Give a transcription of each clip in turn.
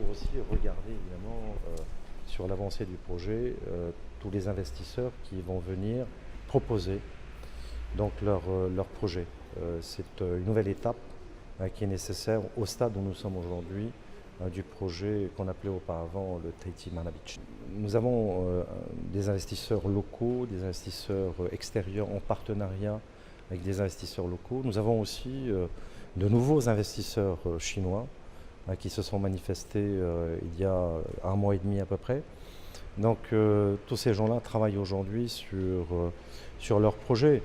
faut aussi regarder évidemment sur l'avancée du projet tous les investisseurs qui vont venir proposer donc leur projet. C'est une nouvelle étape qui est nécessaire au stade où nous sommes aujourd'hui du projet qu'on appelait auparavant le Tahiti Mana Beach. Nous avons des investisseurs locaux, des investisseurs extérieurs en partenariat avec des investisseurs locaux. Nous avons aussi de nouveaux investisseurs chinois qui se sont manifestés il y a un mois et demi à peu près. Donc tous ces gens-là travaillent aujourd'hui sur leur projet.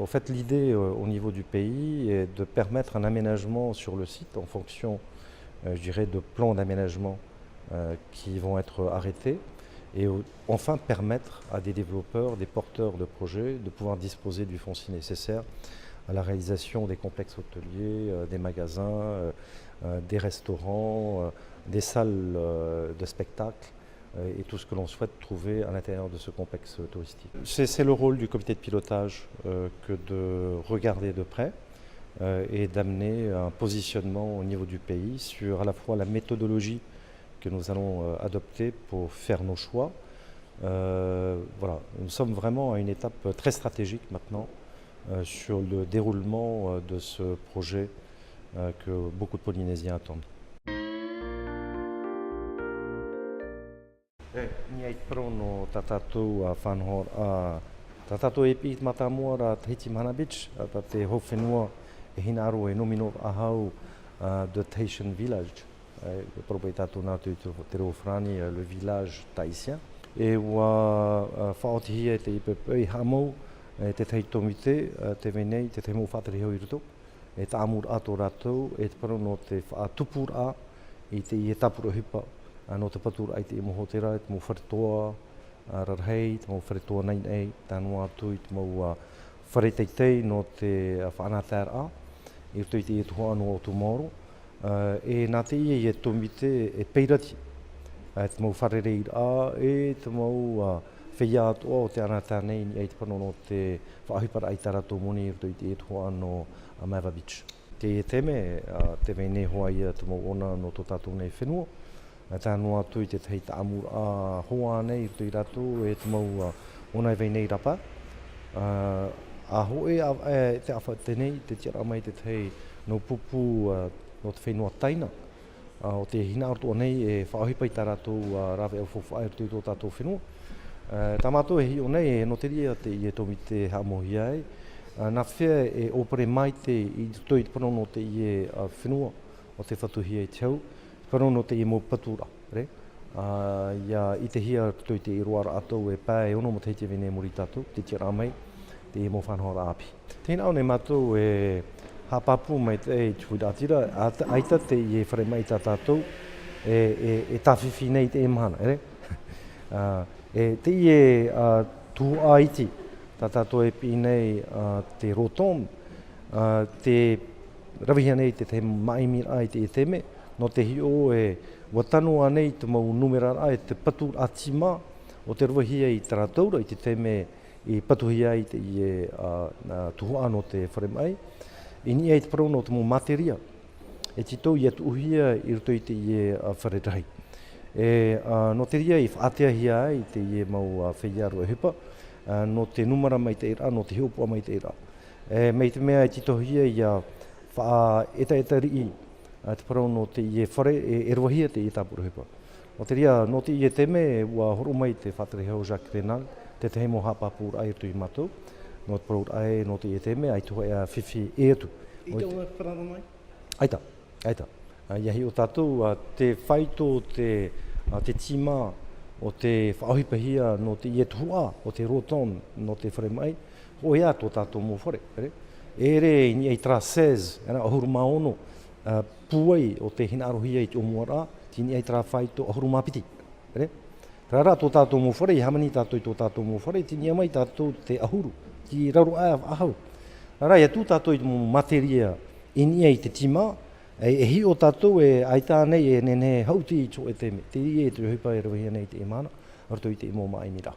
En fait, l'idée au niveau du pays est de permettre un aménagement sur le site en fonction, je dirais, de plans d'aménagement qui vont être arrêtés et enfin permettre à des développeurs, des porteurs de projets de pouvoir disposer du foncier nécessaire à la réalisation des complexes hôteliers, des magasins, des restaurants, des salles de spectacle et tout ce que l'on souhaite trouver à l'intérieur de ce complexe touristique. C'est le rôle du comité de pilotage que de regarder de près et d'amener un positionnement au niveau du pays sur à la fois la méthodologie que nous allons adopter pour faire nos choix. Voilà, nous sommes vraiment à une étape très stratégique maintenant sur le déroulement de ce projet que beaucoup de Polynésiens attendent. Ni ai prono tatatou a whanhor a tatatou e pīt matamua ra Tahiti Mana Beach ta te howhenua e hina aro e nomino ahau de Tahitian Village. Propo i tatou nātu te rewhirani le village tahitien. E ua whaotihia te ipepe i hamau te teitomite te venei te te mo whātariho i ruto. E ta amur ato rātou e te prono te whaatupura i te i e tapura hipa. No te patura ai te imohotera, te mo wharetoa rarhei, te mo wharetoa nei, tānu atu i te mo whareteitei no te whanatara, i rito i te etuha anō o tomorrow. E nā te ia i e tomite e peirati, te mo wharerei rā, e te mo whia atoa o te anata nei ni ai te pano no te whaahipara ai tarato moni i rito i te etuha anō a Mava Beach. Te teme, te vene hoa ia te mo ona no tō tātou nei whenua, tānu atu i te tei tāmur a hoa nei i ratu e te mau ona e vei rapa. A hoe te awha tenei, te tira mai te tei no pupu no te whenua taina. O te hina artoa nei e whaohipa i tā ratu rawe au whawhai i tō tātou whenua. Tā mātou e hi o nei e no te ria te i e tomi te hamohi ai. Nā whea e opere mai te i toi te pano no te i e whenua o te whatuhia i te hau. Whano no te i mō patura, re? I te hia toi te i roara atou e pā e ono mo te hiti vene muri tātou, te tira mai, te i mō whanhora api. Tēnā o ne mātou e hapapu mai te e tuiratira, aita te i e whare mai tā tātou, e tawhiwhi nei te e mana, re? Te i e tū aiti, tā tātou e pi nei te rotom, te rawihia nei te maimira ai te e teme, no te hi o e watanu anei te mau numera ai te patu atima o te ruahia i tarataura i te teme i patuhia i te i e tuhua no te wharemai. I ni e te parau no te mau materia. E tito i atu uhia i ruto i te i e wharetahi. No te ria i whaatea hia ai te i e mau whiaru e hipa. No te numera mai te ira, no te hiopua mai te ira. Mei te mea i tito hia i a eta rii. Te parau no te i e whare e ruahia te i tāpura hipa. O te ria, no te i e teme ua horo mai te whatarehau Jacques Renal, te te heimo hapapura ai atu i matou. No te parau ai no te i e teme, ai tuha e a whiwhi e atu. I te ona whanara mai? Aita. Iahi o tātou, te whaito te tima o te whaohipahia no te i e tuhua o te roton no te whare mai, o ea tō tātou mō whare. Ere i ni ei tra 16, ahuru maono, puai o te hina arohia i te omuara, tini ai tra whaito ahuru mapiti. Rara tō tātou mō whare, i hamani tātou i tō tātou mō whare, tini amai tātou te ahuru, ki raru ahau. Rara ia tū tātou i te mō materia ini ai te tima, e hi o tātou e aita nei e nene hauti i tō e teme. Te i e te hipa e rawahia nei te e mana, arto i te i mō maimira.